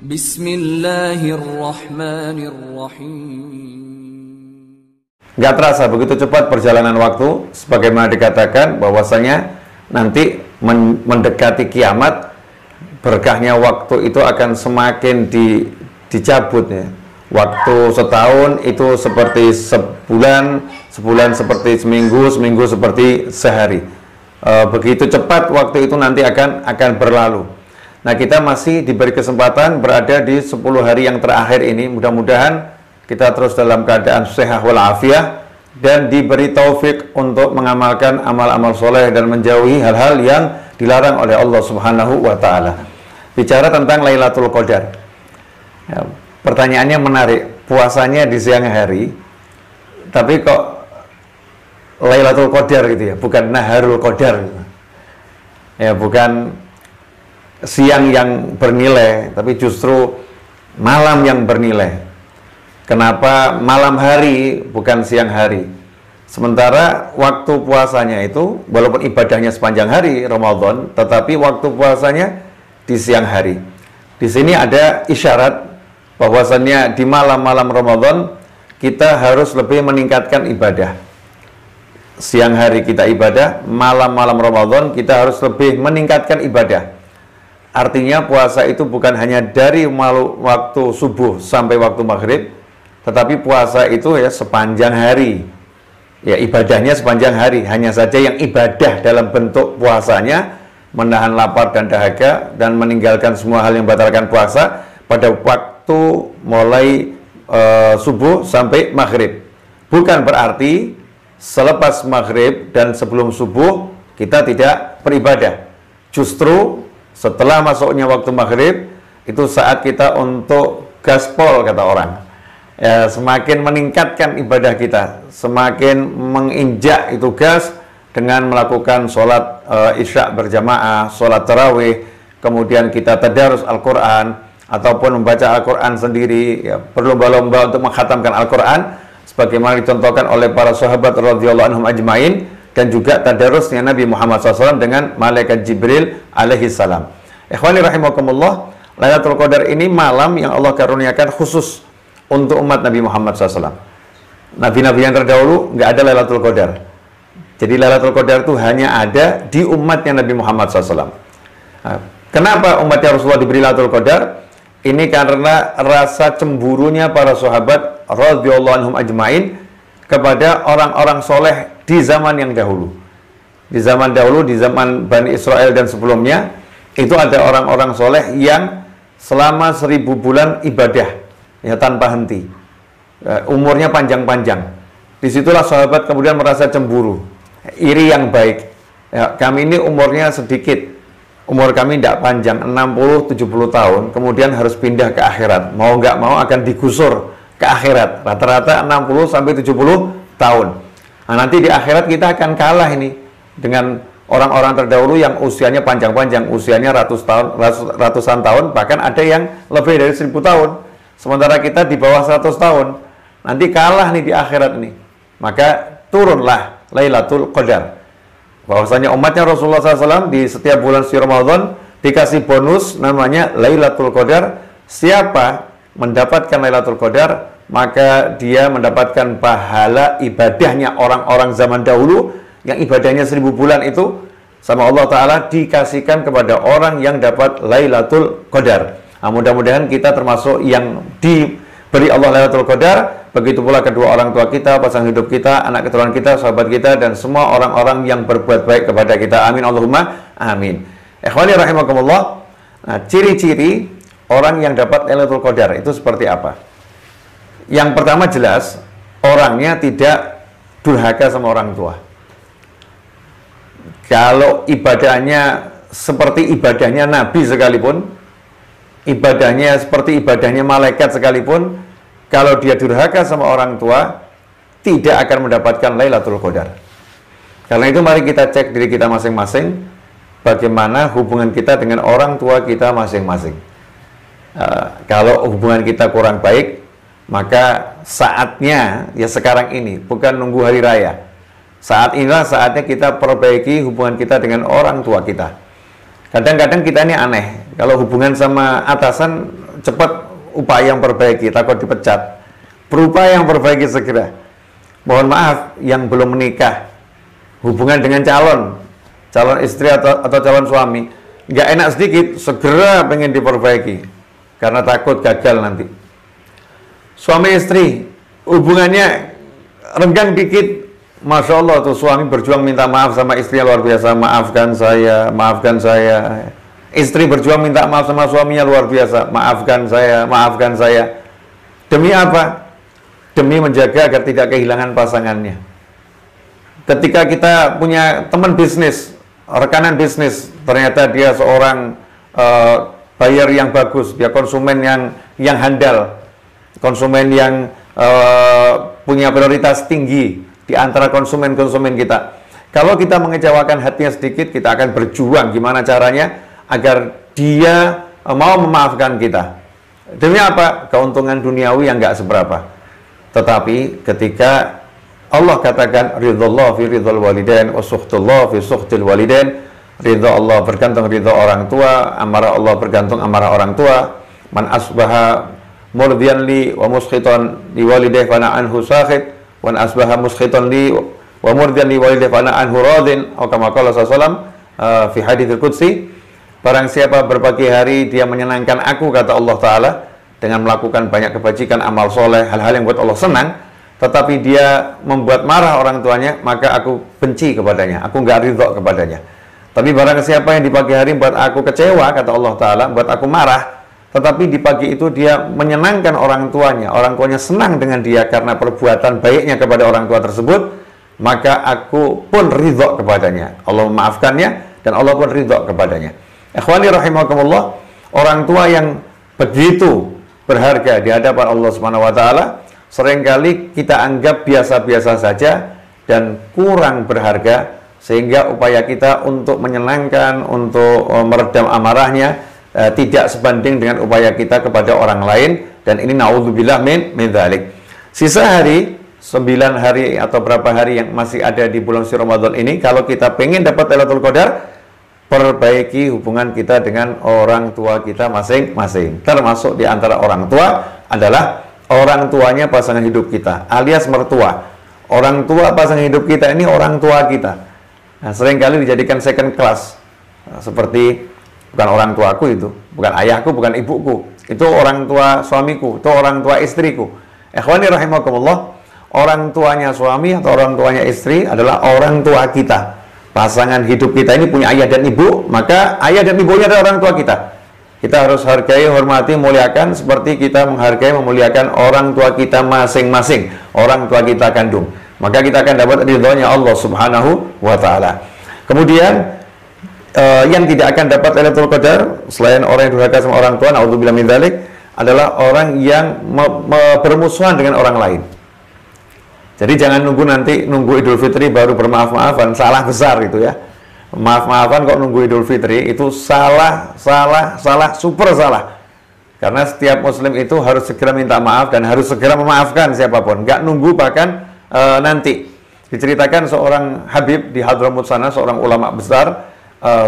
Bismillahirrahmanirrahim. Gak terasa begitu cepat perjalanan waktu, sebagaimana dikatakan bahwasanya nanti mendekati kiamat, berkahnya waktu itu akan semakin dicabut ya. Waktu setahun itu seperti sebulan, sebulan seperti seminggu, seminggu seperti sehari. Begitu cepat waktu itu nanti akan berlalu. Nah, kita masih diberi kesempatan berada di 10 hari yang terakhir ini. Mudah-mudahan kita terus dalam keadaan sehat walafiat dan diberi taufik untuk mengamalkan amal-amal soleh dan menjauhi hal-hal yang dilarang oleh Allah Subhanahu wa Ta'ala. Bicara tentang Lailatul Qadar, ya, pertanyaannya menarik. Puasanya di siang hari, tapi kok Lailatul Qadar gitu ya, bukan Naharul Qadar gitu. Ya, bukan siang yang bernilai, tapi justru malam yang bernilai. Kenapa malam hari bukan siang hari? Sementara waktu puasanya itu, walaupun ibadahnya sepanjang hari Ramadan, tetapi waktu puasanya di siang hari. Di sini ada isyarat bahwasannya di malam-malam Ramadan kita harus lebih meningkatkan ibadah. Siang hari kita ibadah, malam-malam Ramadan kita harus lebih meningkatkan ibadah. Artinya puasa itu bukan hanya dari waktu subuh sampai waktu maghrib, tetapi puasa itu ya sepanjang hari. Ya, ibadahnya sepanjang hari. Hanya saja yang ibadah dalam bentuk puasanya menahan lapar dan dahaga dan meninggalkan semua hal yang membatalkan puasa pada waktu mulai subuh sampai maghrib. Bukan berarti selepas maghrib dan sebelum subuh kita tidak beribadah. Justru setelah masuknya waktu maghrib, itu saat kita untuk gaspol, kata orang. Ya, semakin meningkatkan ibadah kita, semakin menginjak itu gas dengan melakukan sholat isya berjamaah, sholat tarawih, kemudian kita tadarus Al-Quran, ataupun membaca Al-Quran sendiri, ya, berlomba-lomba untuk menghatamkan Al-Quran, sebagaimana dicontohkan oleh para sahabat radhiyallahu anhum ajmain, dan juga tadarusnya Nabi Muhammad SAW dengan malaikat Jibril alaihi salam. Ikhwani rahimakumullah, Lailatul Qadar ini malam yang Allah karuniakan khusus untuk umat Nabi Muhammad SAW. Nabi-nabi yang terdahulu nggak ada Lailatul Qadar. Jadi Lailatul Qadar itu hanya ada di umatnya Nabi Muhammad SAW. Nah, kenapa umatnya Rasulullah diberi Lailatul Qadar? Ini karena rasa cemburunya para sahabat radhiyallahu anhum ajmain kepada orang-orang soleh di zaman yang dahulu. Di zaman dahulu, di zaman Bani Israel dan sebelumnya, itu ada orang-orang soleh yang selama 1000 bulan ibadah, ya, tanpa henti. Umurnya panjang-panjang. Disitulah sahabat kemudian merasa cemburu, iri yang baik. Ya, kami ini umurnya sedikit, umur kami tidak panjang, 60-70 tahun, kemudian harus pindah ke akhirat. Mau nggak mau akan digusur ke akhirat, rata-rata 60-70 tahun. Nah, nanti di akhirat kita akan kalah ini dengan orang-orang terdahulu yang usianya panjang-panjang, usianya ratusan tahun, bahkan ada yang lebih dari 1000 tahun. Sementara kita di bawah 100 tahun, nanti kalah nih di akhirat ini. Maka turunlah Lailatul Qadar. Bahwasanya umatnya Rasulullah SAW di setiap bulan suci Ramadan dikasih bonus namanya Lailatul Qadar. Siapa mendapatkan Lailatul Qadar, maka dia mendapatkan pahala ibadahnya orang-orang zaman dahulu yang ibadahnya 1000 bulan itu sama Allah Ta'ala dikasihkan kepada orang yang dapat Lailatul Qadar. Nah, mudah-mudahan kita termasuk yang diberi Allah Lailatul Qadar. Begitu pula kedua orang tua kita, pasangan hidup kita, anak keturunan kita, sahabat kita, dan semua orang-orang yang berbuat baik kepada kita. Amin Allahumma amin. Ikhwani rahimakumullah. Nah, ciri-ciri orang yang dapat Lailatul Qadar itu seperti apa? Yang pertama jelas, orangnya tidak durhaka sama orang tua. Kalau ibadahnya seperti ibadahnya Nabi sekalipun, ibadahnya seperti ibadahnya malaikat sekalipun, kalau dia durhaka sama orang tua, tidak akan mendapatkan Lailatul Qadar. Karena itu mari kita cek diri kita masing-masing, bagaimana hubungan kita dengan orang tua kita masing-masing. Kalau hubungan kita kurang baik, maka saatnya ya sekarang ini, bukan nunggu hari raya. Saat inilah saatnya kita perbaiki hubungan kita dengan orang tua kita. Kadang-kadang kita ini aneh, kalau hubungan sama atasan cepat upaya yang perbaiki, takut dipecat. Berupaya yang perbaiki segera. Mohon maaf yang belum menikah, hubungan dengan calon istri atau calon suami, nggak enak sedikit, segera pengen diperbaiki karena takut gagal nanti. Suami istri hubungannya renggang dikit, Masya Allah tuh suami berjuang minta maaf sama istrinya luar biasa, maafkan saya, maafkan saya. Istri berjuang minta maaf sama suaminya luar biasa, maafkan saya, maafkan saya. Demi apa? Demi menjaga agar tidak kehilangan pasangannya. Ketika kita punya teman bisnis, rekanan bisnis, ternyata dia seorang buyer yang bagus, dia konsumen yang handal, konsumen yang punya prioritas tinggi di antara konsumen-konsumen kita. Kalau kita mengecewakan hatinya sedikit, kita akan berjuang gimana caranya agar dia mau memaafkan kita. Demi apa? Keuntungan duniawi yang nggak seberapa. Tetapi ketika Allah katakan ridhallah fi ridhal walidain wa sukhtullah fi sukhtil walidain, ridha Allah bergantung ridha orang tua, amarah Allah bergantung amarah orang tua. Man asbaha murdiyan li wa muskhitan li walidayhi fana anhu sakhit, wa man asbaha muskhitan li wa murdiyan li walidayhi fana anhu radin, atau kama qala sallallahu fi haditsil qudsi. Barang siapa berpagi hari dia menyenangkan aku, kata Allah Ta'ala, dengan melakukan banyak kebajikan, amal soleh, hal-hal yang buat Allah senang, tetapi dia membuat marah orang tuanya, maka aku benci kepadanya, aku nggak ridho kepadanya. Tapi barang siapa yang di pagi hari buat aku kecewa, kata Allah Ta'ala, buat aku marah, tetapi di pagi itu dia menyenangkan orang tuanya senang dengan dia karena perbuatan baiknya kepada orang tua tersebut, maka aku pun ridho kepadanya. Allah memaafkannya dan Allah pun ridho kepadanya. Ikhwani rahimakumullah, orang tua yang begitu berharga di hadapan Allah Subhanahu wa taala seringkali kita anggap biasa-biasa saja dan kurang berharga, sehingga upaya kita untuk menyenangkan, untuk meredam amarahnya tidak sebanding dengan upaya kita kepada orang lain, dan ini naudzubillah min dzalik. Sisa hari 9 hari atau berapa hari yang masih ada di bulan suci Ramadan ini, kalau kita pengen dapat Lailatul Qadar, perbaiki hubungan kita dengan orang tua kita masing-masing. Termasuk di antara orang tua adalah orang tuanya pasangan hidup kita, alias mertua. Orang tua pasangan hidup kita ini orang tua kita. Nah, seringkali dijadikan second class. Nah, seperti bukan orang tuaku itu, bukan ayahku, bukan ibuku. Itu orang tua suamiku, itu orang tua istriku. Ikhwani rahimakumullah, orang tuanya suami atau orang tuanya istri adalah orang tua kita. Pasangan hidup kita ini punya ayah dan ibu, maka ayah dan ibunya adalah orang tua kita. Kita harus hargai, hormati, muliakan seperti kita menghargai, memuliakan orang tua kita masing-masing, orang tua kita kandung. Maka kita akan dapat ridhonya Allah Subhanahu wa taala. Kemudian yang tidak akan dapat Lailatul Qadar selain orang yang durhaka sama orang tua, naudzubillah min dzalik, adalah orang yang bermusuhan dengan orang lain. Jadi jangan nunggu Idul Fitri baru bermaaf-maafan, salah besar itu ya. Maaf-maafan kok nunggu Idul Fitri, itu salah, super salah. Karena setiap muslim itu harus segera minta maaf dan harus segera memaafkan siapapun, nggak nunggu bahkan nanti. Diceritakan seorang Habib di Hadramut sana, seorang ulama besar,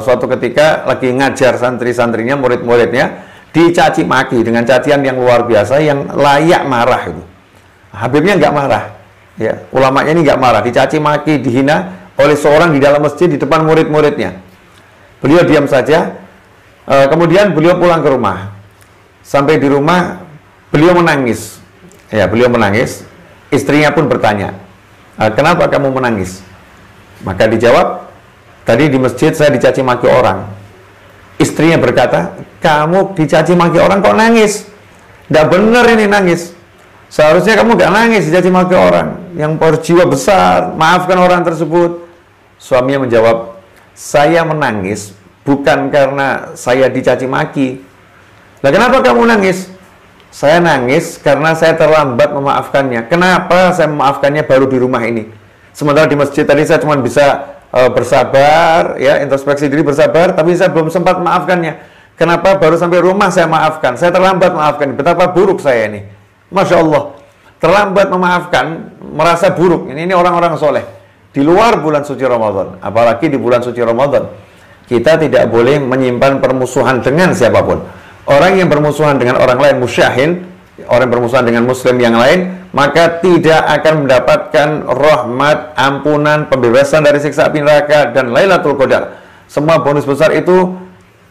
suatu ketika lagi ngajar santri-santrinya, murid-muridnya, dicaci maki dengan cacian yang luar biasa, yang layak marah itu. Habibnya nggak marah. Ya, ulamanya ini nggak marah, dicaci maki, dihina oleh seorang di dalam masjid di depan murid-muridnya. Beliau diam saja. Kemudian beliau pulang ke rumah. Sampai di rumah beliau menangis. Ya, beliau menangis. Istrinya pun bertanya, kenapa kamu menangis? Maka dijawab, tadi di masjid saya dicaci maki orang. Istrinya berkata, kamu dicaci maki orang kok nangis? Nggak benar ini nangis. Seharusnya kamu gak nangis dicaci maki orang yang berjiwa besar, maafkan orang tersebut. Suaminya menjawab, saya menangis bukan karena saya dicaci maki. Lah kenapa kamu nangis? Saya nangis karena saya terlambat memaafkannya. Kenapa saya memaafkannya baru di rumah ini? Sementara di masjid tadi saya cuma bisa bersabar, ya, introspeksi diri, bersabar, tapi saya belum sempat memaafkannya. Kenapa baru sampai rumah saya maafkan? Saya terlambat memaafkan. Betapa buruk saya ini. Masya Allah, terlambat memaafkan, merasa buruk. Ini orang-orang soleh di luar bulan suci Ramadan, apalagi di bulan suci Ramadan. Kita tidak boleh menyimpan permusuhan dengan siapapun. Orang yang bermusuhan dengan orang lain, musyahin, orang yang bermusuhan dengan muslim yang lain, maka tidak akan mendapatkan rahmat, ampunan, pembebasan dari siksa api neraka dan Lailatul Qadar. Semua bonus besar itu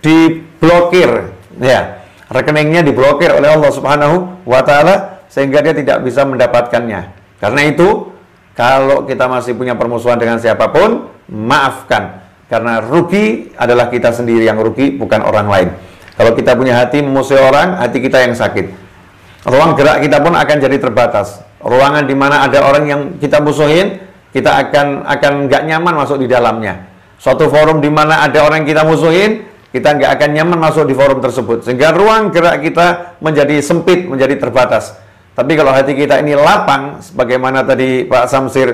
diblokir, ya. Rekeningnya diblokir oleh Allah Subhanahu wa taala sehingga dia tidak bisa mendapatkannya. Karena itu, kalau kita masih punya permusuhan dengan siapapun, maafkan. Karena rugi adalah kita sendiri yang rugi, bukan orang lain. Kalau kita punya hati memusuhi orang, hati kita yang sakit. Ruang gerak kita pun akan jadi terbatas. Ruangan di mana ada orang yang kita musuhin, kita akan nggak nyaman masuk di dalamnya. Suatu forum di mana ada orang yang kita musuhin, kita nggak akan nyaman masuk di forum tersebut. Sehingga ruang gerak kita menjadi sempit, menjadi terbatas. Tapi kalau hati kita ini lapang, sebagaimana tadi Pak Samsir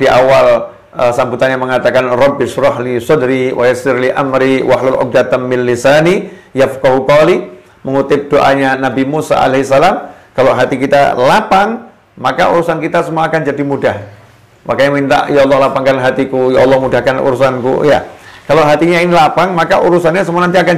di awal sambutannya mengatakan, Rabbi shrah li sadri wa yassir li amri wahlul 'uqdatam min lisani yafqahu qawli, mengutip doanya Nabi Musa alaihissalam. Kalau hati kita lapang, maka urusan kita semua akan jadi mudah. Makanya minta, ya Allah lapangkan hatiku, ya Allah mudahkan urusanku. Ya, kalau hatinya ini lapang, maka urusannya semua nanti akan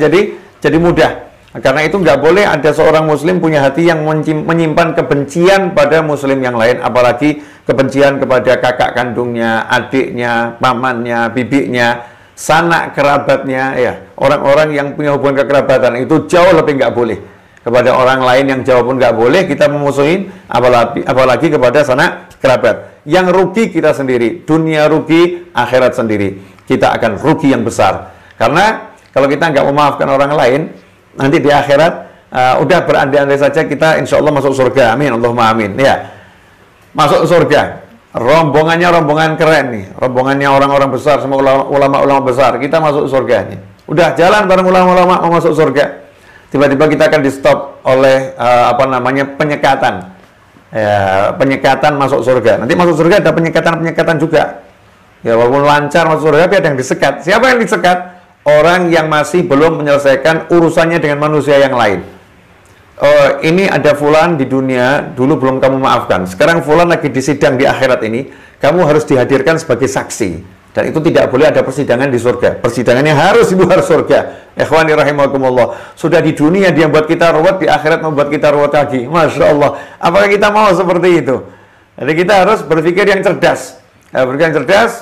jadi mudah. Karena itu nggak boleh ada seorang muslim punya hati yang menyimpan kebencian pada muslim yang lain, apalagi kebencian kepada kakak kandungnya, adiknya, pamannya, bibiknya, sanak kerabatnya, ya. Orang-orang yang punya hubungan kekerabatan itu jauh lebih nggak boleh. Kepada orang lain yang jauh pun nggak boleh kita memusuhin, apalagi kepada sanak kerabat. Yang rugi kita sendiri, dunia rugi, akhirat sendiri. Kita akan rugi yang besar. Karena kalau kita nggak memaafkan orang lain, nanti di akhirat udah berandai-andai saja kita insya Allah masuk surga. Amin, Allahumma amin. Ya, masuk surga. Rombongannya rombongan keren nih. Rombongannya orang-orang besar, semua ulama-ulama besar. Kita masuk surga nih. Udah jalan bareng ulama-ulama mau masuk surga. Tiba-tiba kita akan di stop oleh penyekatan. Ya, penyekatan masuk surga. Nanti masuk surga ada penyekatan juga. Ya, walaupun lancar masuk surga, tapi ada yang disekat. Siapa yang disekat? Orang yang masih belum menyelesaikan urusannya dengan manusia yang lain. Ini ada fulan di dunia, dulu belum kamu maafkan. Sekarang fulan lagi disidang di akhirat ini, kamu harus dihadirkan sebagai saksi. Dan itu tidak boleh ada persidangan di surga. Persidangannya harus di luar surga. Ikhwani rahimakumullah. Sudah di dunia dia buat kita ruwet, di akhirat membuat kita ruwet lagi. Masya Allah. Apakah kita mau seperti itu? Jadi kita harus berpikir yang cerdas. Berpikir yang cerdas.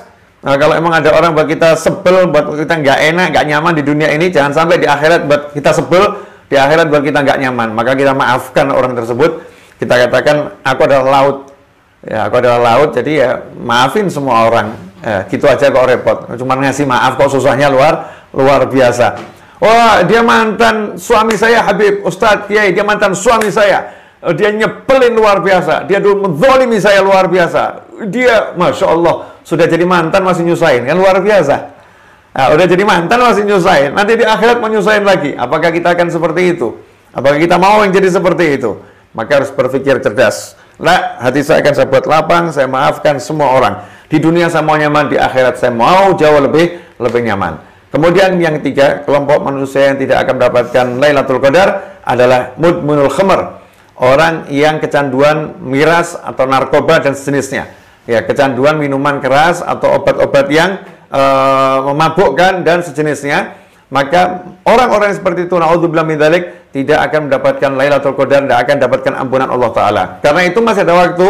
Nah, kalau emang ada orang buat kita sebel, buat kita nggak enak, nggak nyaman di dunia ini, jangan sampai di akhirat buat kita sebel, di akhirat buat kita nggak nyaman. Maka kita maafkan orang tersebut. Kita katakan, aku adalah laut. Ya, aku adalah laut, jadi ya maafin semua orang. Gitu aja kok repot. Cuma ngasih maaf kok susahnya luar biasa. Wah, dia mantan suami saya, Habib, Ustadz, Kiai, dia mantan suami saya. Dia nyebelin luar biasa. Dia dulu menzalimi saya luar biasa. Dia, Masya Allah, sudah jadi mantan masih nyusahin, kan luar biasa. Nah, udah jadi mantan masih nyusahin, nanti di akhirat mau nyusahin lagi. Apakah kita akan seperti itu? Apakah kita mau yang jadi seperti itu? Maka harus berpikir cerdas. Lah, hati saya akan saya buat lapang, saya maafkan semua orang. Di dunia saya mau nyaman, di akhirat saya mau jauh lebih nyaman. Kemudian yang ketiga, kelompok manusia yang tidak akan mendapatkan Lailatul Qadar adalah mudminul khamr. Orang yang kecanduan miras atau narkoba dan sejenisnya. Ya, kecanduan minuman keras atau obat-obat yang memabukkan dan sejenisnya. Maka orang-orang yang seperti itu, naudzubillah min dzalik, tidak akan mendapatkan Lailatul Qadar, tidak akan mendapatkan ampunan Allah Ta'ala. Karena itu masih ada waktu.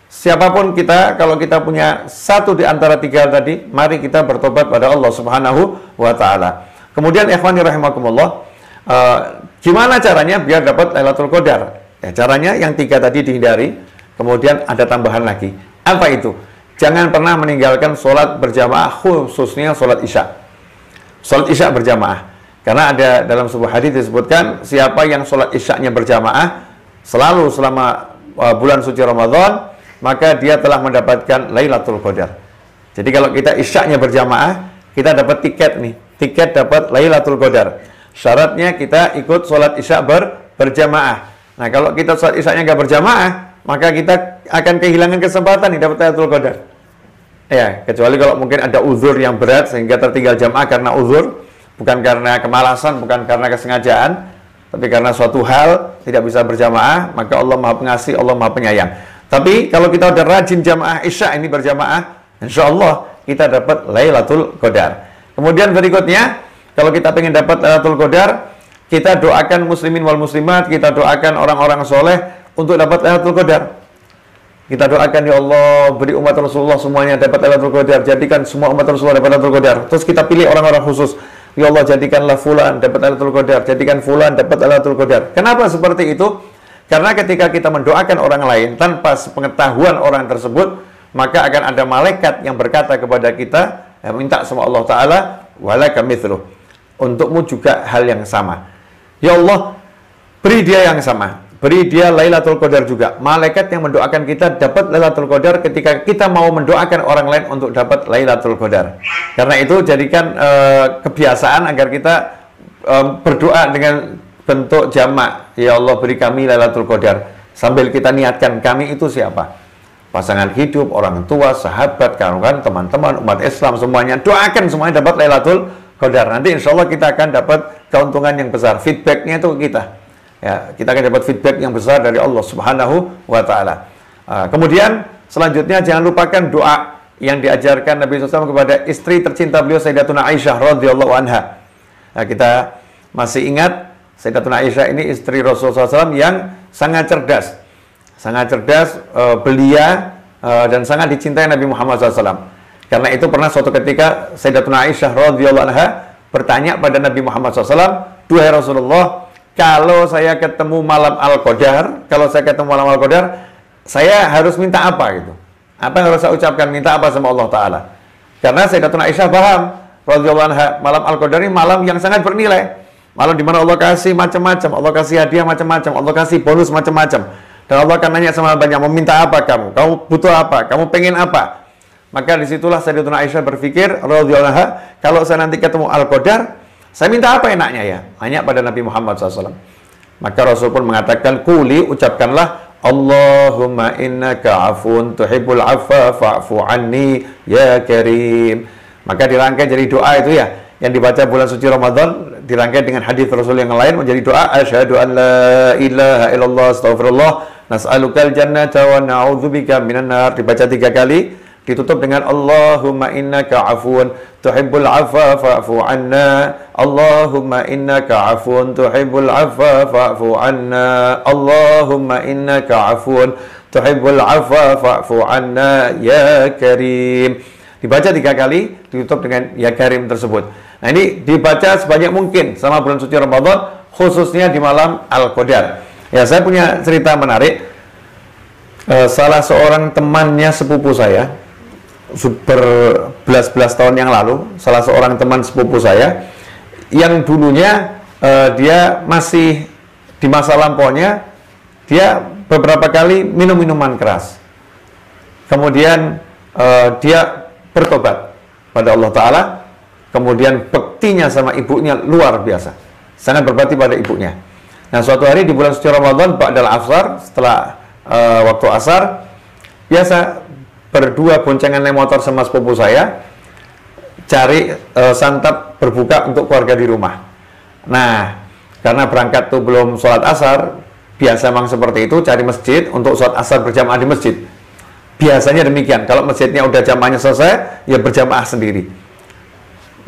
Siapapun kita, kalau kita punya satu di antara tiga tadi, mari kita bertobat pada Allah Subhanahu wa Ta'ala. Kemudian ikhwani rahimakumullah, gimana caranya biar dapat Lailatul Qadar? Ya, caranya yang tiga tadi dihindari. Kemudian ada tambahan lagi. Apa itu? Jangan pernah meninggalkan sholat berjamaah, khususnya sholat isya. Sholat isya berjamaah. Karena ada dalam sebuah hadis disebutkan, siapa yang sholat isyanya berjamaah selalu selama bulan suci Ramadan, maka dia telah mendapatkan Lailatul Qadar. Jadi kalau kita isyanya berjamaah, kita dapat tiket nih. Tiket dapat Lailatul Qadar. Syaratnya kita ikut sholat isya berjamaah. Nah, kalau kita sholat isyanya nggak berjamaah, maka kita akan kehilangan kesempatan nih dapat Lailatul Qadar. Ya, kecuali kalau mungkin ada uzur yang berat sehingga tertinggal jamaah karena uzur, bukan karena kemalasan, bukan karena kesengajaan, tapi karena suatu hal tidak bisa berjamaah, maka Allah Maha Pengasih, Allah Maha Penyayang. Tapi kalau kita udah rajin jamaah isya ini berjamaah, insya Allah kita dapat Lailatul Qadar. Kemudian berikutnya, kalau kita pengen dapat Lailatul Qadar, kita doakan muslimin wal muslimat, kita doakan orang-orang soleh untuk dapat Lailatul Qadar. Kita doakan, ya Allah, beri umat Rasulullah semuanya dapat Lailatul Qadar, jadikan semua umat Rasulullah dapat Lailatul Qadar. Terus kita pilih orang-orang khusus. Ya Allah, jadikanlah fulan dapat Lailatul Qadar, jadikan fulan dapat Lailatul Qadar. Kenapa seperti itu? Karena ketika kita mendoakan orang lain tanpa pengetahuan orang tersebut, maka akan ada malaikat yang berkata kepada kita, minta sama Allah Ta'ala, walaka mithluh, untukmu juga hal yang sama. Ya Allah, beri dia yang sama, beri dia Lailatul Qadar juga. Malaikat yang mendoakan kita dapat Lailatul Qadar ketika kita mau mendoakan orang lain untuk dapat Lailatul Qadar. Karena itu jadikan kebiasaan agar kita berdoa dengan bentuk jamak. Ya Allah, beri kami Lailatul Qadar. Sambil kita niatkan kami itu siapa? Pasangan hidup, orang tua, sahabat, kawan, teman-teman, umat Islam semuanya. Doakan semuanya dapat Lailatul Qadar. Nanti insya Allah kita akan dapat keuntungan yang besar. Feedbacknya itu kita. Ya, kita akan dapat feedback yang besar dari Allah Subhanahu wa Ta'ala. Kemudian selanjutnya jangan lupakan doa yang diajarkan Nabi SAW kepada istri tercinta beliau, Sayyidatuna Aisyah radhiyallahu anha. Nah, kita masih ingat Sayyidatuna Aisyah ini istri Rasulullah SAW yang sangat cerdas, belia, dan sangat dicintai Nabi Muhammad SAW. Karena itu pernah suatu ketika Sayyidatuna Aisyah radhiyallahu anha bertanya pada Nabi Muhammad SAW, "Duhai Rasulullah, kalau saya ketemu malam Al-Qadar, saya harus minta apa gitu? Apa yang harus saya ucapkan? Minta apa sama Allah Ta'ala?" Karena Sayyidatuna Aisyah paham, radhiyallahu anha, malam Al-Qadar ini malam yang sangat bernilai. Malam di mana Allah kasih macam-macam, Allah kasih hadiah macam-macam, Allah kasih bonus macam-macam. Dan Allah akan nanya sama banyak, mau minta apa kamu? Kamu butuh apa? Kamu pengen apa? Maka disitulah Sayyidatuna Aisyah berpikir, radhiyallahu anha, kalau saya nanti ketemu Al-Qadar, saya minta apa enaknya ya? Tanya pada Nabi Muhammad SAW. Maka Rasul pun mengatakan, "Quli, ucapkanlah, Allahumma innaka afun tuhibbul afwa fa'fu anni ya karim." Maka dirangkai jadi doa itu ya, yang dibaca bulan suci Ramadan, dirangkai dengan hadis Rasul yang lain menjadi doa, asyhadu an la ilaha illallah astaghfirullah nas'alukal jannata wa na'udzubika minan nar, dibaca 3 kali, ditutup dengan Allahumma innaka afun tuhibbul afwa fa'fu anna, Allahumma innaka afun tuhibbul afwa fa'fu anna, Allahumma innaka afun tuhibbul afwa fa'fu anna ya karim. Dibaca 3 kali, ditutup dengan ya karim tersebut. Nah, ini dibaca sebanyak mungkin sama bulan suci Ramadan, khususnya di malam Al-Qadar. Ya, saya punya cerita menarik. Salah seorang temannya sepupu saya, berbelas-belas tahun yang lalu, salah seorang teman sepupu saya yang dulunya dia masih di masa lampaunya, dia beberapa kali minum minuman keras. Kemudian dia bertobat pada Allah Ta'ala, kemudian bektinya sama ibunya luar biasa, sangat berbakti pada ibunya. Nah, suatu hari di bulan suci Ramadan, ba'dal asar, setelah waktu asar, biasa berdua boncengan naik motor sama sepupu saya, cari santap berbuka untuk keluarga di rumah. Nah, karena berangkat tuh belum sholat asar, biasa memang seperti itu, cari masjid untuk sholat asar berjamaah di masjid. Biasanya demikian, kalau masjidnya udah jamaahnya selesai, ya berjamaah sendiri.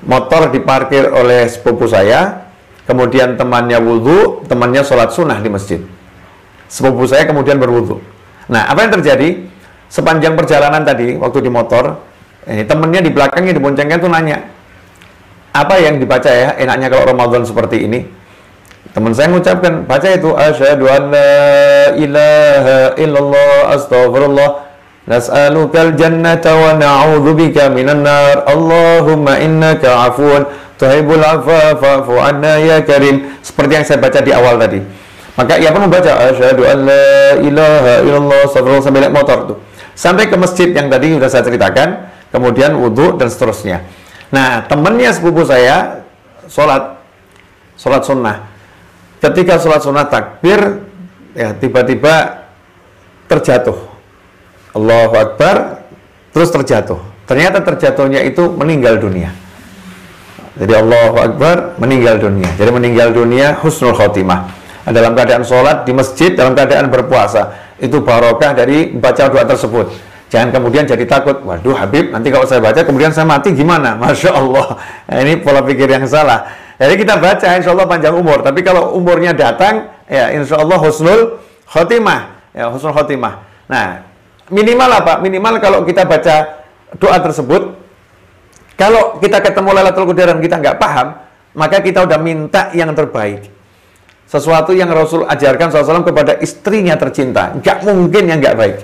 Motor diparkir oleh sepupu saya, kemudian temannya wudhu, temannya sholat sunnah di masjid. Sepupu saya kemudian berwudhu. Nah, apa yang terjadi? Sepanjang perjalanan tadi, waktu di motor, ini temennya di belakangnya, diboncengkan tuh nanya, apa yang dibaca ya, enaknya kalau Ramadan seperti ini? Teman saya mengucapkan, baca itu, asyhadu an la ilaha illallah astaghfirullah nas'alukal jannata wa na'udzubika minan nar, Allahumma innaka afun tuhibbul afwa fa'fu anna ya karim. Seperti yang saya baca di awal tadi. Maka ia pun membaca asyhadu an la ilaha illallah astaghfirullah sambil naik motor tuh. Sampai ke masjid yang tadi sudah saya ceritakan, kemudian wudhu dan seterusnya. Nah, temannya sepupu saya sholat sunnah. Ketika sholat sunnah takbir, ya tiba-tiba terjatuh. Allahu Akbar, terus terjatuh. Ternyata terjatuhnya itu meninggal dunia. Jadi Allahu Akbar, meninggal dunia. Jadi meninggal dunia husnul khotimah. Dalam keadaan sholat di masjid, dalam keadaan berpuasa. Itu barokah dari baca doa tersebut. Jangan kemudian jadi takut, waduh Habib, nanti kalau saya baca kemudian saya mati gimana? Masya Allah, nah, ini pola pikir yang salah. Jadi kita baca, insya Allah panjang umur. Tapi kalau umurnya datang, ya insya Allah husnul khotimah, ya husnul khotimah. Nah, minimal apa? Minimal kalau kita baca doa tersebut, kalau kita ketemu Lailatul Qadar dan kita nggak paham, maka kita udah minta yang terbaik. Sesuatu yang Rasul ajarkan SAW kepada istrinya tercinta, nggak mungkin yang nggak baik.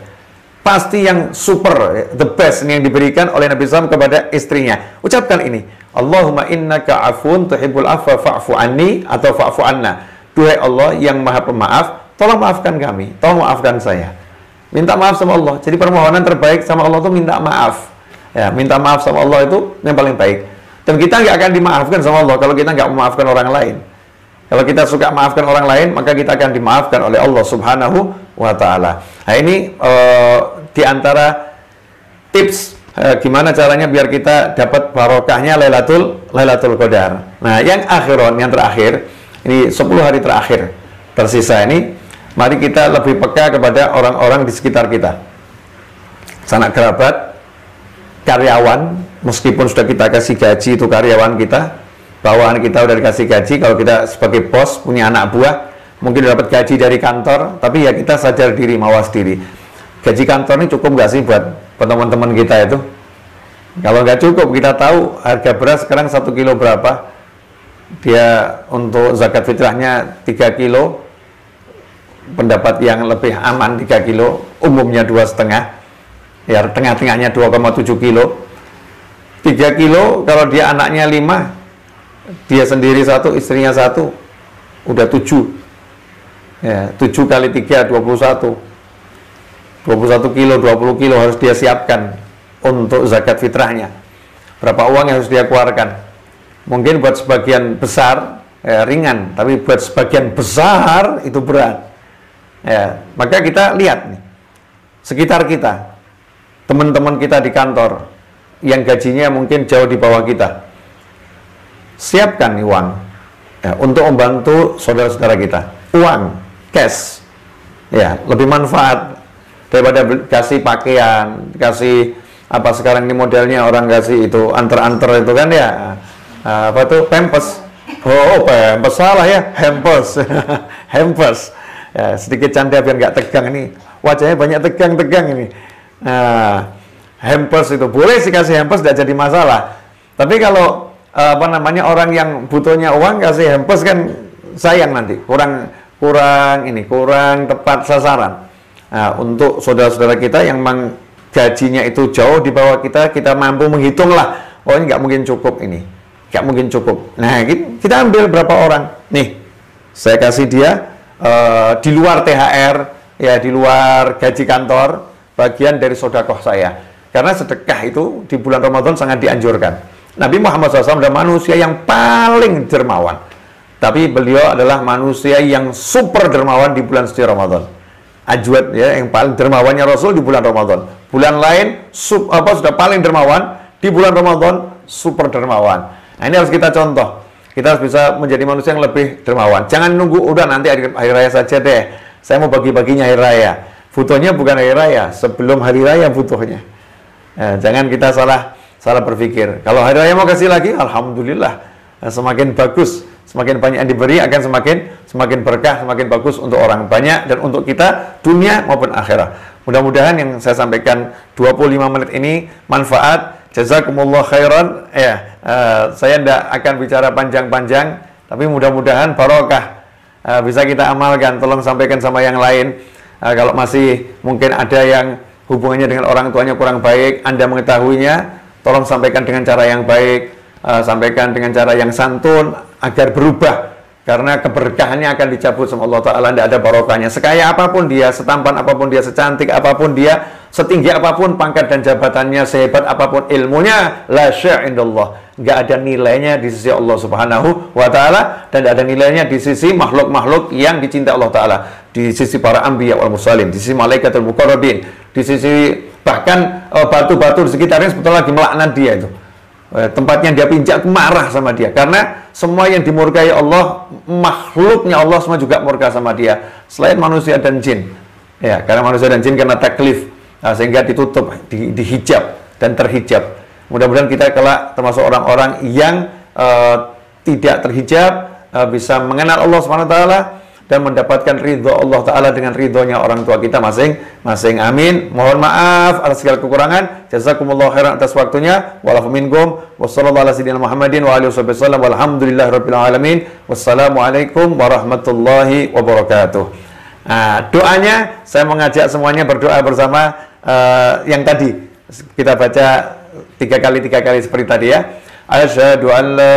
Pasti yang super, the best yang diberikan oleh Nabi SAW kepada istrinya. Ucapkan ini, Allahumma innaka afun tuhibbul afwa fa'fu anni atau fa'fu anna. Duhai Allah yang maha pemaaf, tolong maafkan kami, tolong maafkan saya. Minta maaf sama Allah. Jadi permohonan terbaik sama Allah itu minta maaf. Ya, minta maaf sama Allah itu yang paling baik. Dan kita nggak akan dimaafkan sama Allah kalau kita nggak memaafkan orang lain. Kalau kita suka maafkan orang lain, maka kita akan dimaafkan oleh Allah Subhanahu wa Ta'ala. Nah, ini di antara tips gimana caranya biar kita dapat barokahnya Lailatul Qadar. Nah, yang terakhir, ini 10 hari terakhir tersisa ini, mari kita lebih peka kepada orang-orang di sekitar kita. Sanak kerabat, karyawan, meskipun sudah kita kasih gaji itu karyawan kita, bawahan kita udah dikasih gaji. Kalau kita sebagai bos punya anak buah, mungkin dapat gaji dari kantor, tapi ya kita sadar diri, mawas diri. Gaji kantor ini cukup nggak sih buat teman-teman kita itu? Kalau nggak cukup, kita tahu harga beras sekarang 1 kilo berapa. Dia untuk zakat fitrahnya 3 kilo, pendapat yang lebih aman 3 kilo, umumnya 2,5, ya tengah-tengahnya 2,7 kilo. 3 kilo kalau dia anaknya 5, dia sendiri 1, istrinya 1, udah 7. Ya, 7 kali 3, 21. 21 kilo, 20 kilo harus dia siapkan untuk zakat fitrahnya. Berapa uang yang harus dia keluarkan? Mungkin buat sebagian besar ringan, tapi buat sebagian besar itu berat. Ya, maka kita lihat nih, sekitar kita, teman-teman kita di kantor yang gajinya mungkin jauh di bawah kita, siapkan nih uang ya, untuk membantu saudara-saudara kita. Uang, cash, ya lebih manfaat daripada kasih pakaian, kasih apa sekarang ini modelnya orang kasih itu anter-anter itu kan ya, apa tuh pampers. Oh, pampers salah ya, hampers, hampers. Ya, sedikit canda biar nggak tegang ini, wajahnya banyak tegang-tegang ini. Hampers itu boleh sih kasih hampers, tidak jadi masalah. Tapi kalau apa namanya orang yang butuhnya uang kasih hampers kan sayang nanti, kurang tepat sasaran. Nah, untuk saudara-saudara kita yang memang gajinya itu jauh di bawah kita, kita mampu menghitung lah, oh ini nggak mungkin cukup ini, nggak mungkin cukup. Nah kita ambil berapa orang, nih saya kasih dia di luar THR, ya di luar gaji kantor, bagian dari sedekah saya. Karena sedekah itu di bulan Ramadan sangat dianjurkan. Nabi Muhammad SAW adalah manusia yang paling dermawan. Tapi beliau adalah manusia yang super dermawan di bulan suci Ramadan. Ajwad ya, yang paling dermawannya Rasul di bulan Ramadan. Bulan lain sudah paling dermawan, di bulan Ramadan super dermawan. Nah, ini harus kita contoh. Kita harus bisa menjadi manusia yang lebih dermawan. Jangan nunggu udah nanti hari raya saja deh. Saya mau bagi-baginya hari raya. Butuhnya bukan hari raya, sebelum hari raya butuhnya. Jangan kita salah berpikir. Kalau hari raya mau kasih lagi, alhamdulillah, semakin bagus, semakin banyak yang diberi akan semakin berkah, semakin bagus untuk orang banyak dan untuk kita dunia maupun akhirat. Mudah-mudahan yang saya sampaikan 25 menit ini manfaat. Jazakumullah khairan. Saya tidak akan bicara panjang-panjang, tapi mudah-mudahan barokah bisa kita amalkan. Tolong sampaikan sama yang lain. Kalau masih mungkin ada yang hubungannya dengan orang tuanya kurang baik, Anda mengetahuinya, tolong sampaikan dengan cara yang baik, sampaikan dengan cara yang santun agar berubah. Karena keberkahannya akan dicabut sama Allah Ta'ala, tidak ada barokahnya. Sekaya apapun dia, setampan apapun dia, secantik apapun dia, setinggi apapun pangkat dan jabatannya, sehebat apapun ilmunya, la sya'indallah. Nggak ada nilainya di sisi Allah Subhanahu wa Ta'ala, dan tidak ada nilainya di sisi makhluk-makhluk yang dicinta Allah Ta'ala. Di sisi para anbiya wal mursalin, di sisi malaikatul muqarrabin, di sisi bahkan batu-batu di sekitarnya sebetulnya lagi melaknat dia itu. Tempatnya dia pinjak marah sama dia, karena semua yang dimurkai Allah, makhluknya Allah semua juga murka sama dia, selain manusia dan jin. Ya, karena manusia dan jin karena taklif, sehingga ditutup, dihijab dan terhijab. Mudah-mudahan kita kelak termasuk orang-orang yang tidak terhijab, bisa mengenal Allah SWT dan mendapatkan ridho Allah Ta'ala dengan ridhonya orang tua kita masing-masing. Amin. Mohon maaf atas segala kekurangan. Jazakumullah khairan atas waktunya. Wa'alafu minkum. Wassallallahu ala sayyidina Muhammadin wa alihi wasallam. Walhamdulillahi rabbil alamin. Wassalamualaikum warahmatullahi wabarakatuh. Nah, doanya saya mengajak semuanya berdoa bersama yang tadi kita baca tiga kali seperti tadi ya. Asyhadu an la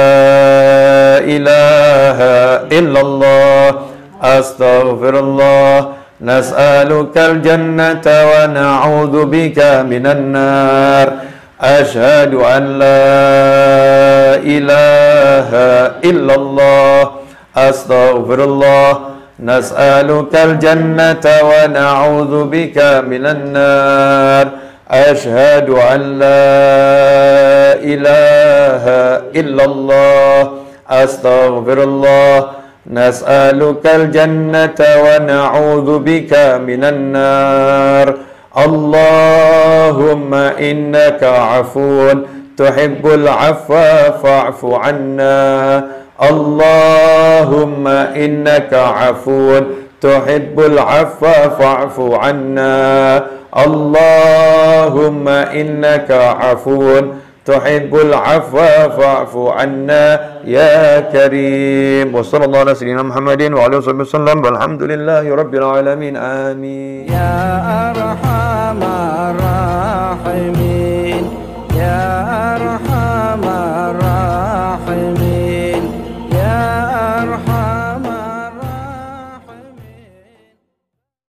ilaha illallah astaghfirullah nas'alukal jannata wa na'udzu bika minan nar. Asyhadu an la ilaha illallah astaghfirullah nas'alukal jannata wa na'udzu bika minan nar. Asyhadu an la ilaha illallah astaghfirullah nas'alukal jannata wa na'udzu bika minan nar. Allahumma innaka afuwun tuhibbul afwa fa'fu anna. Allahumma innaka afuwun tuhibbul afwa fa'fu anna. Allahumma innaka afuwun tuhibbul afwa fa'fu anna ya karim. Wa sallallahu ala sayyidina Muhammadin wa alihi wasallam. Walhamdulillahi rabbil alamin. Amin. Ya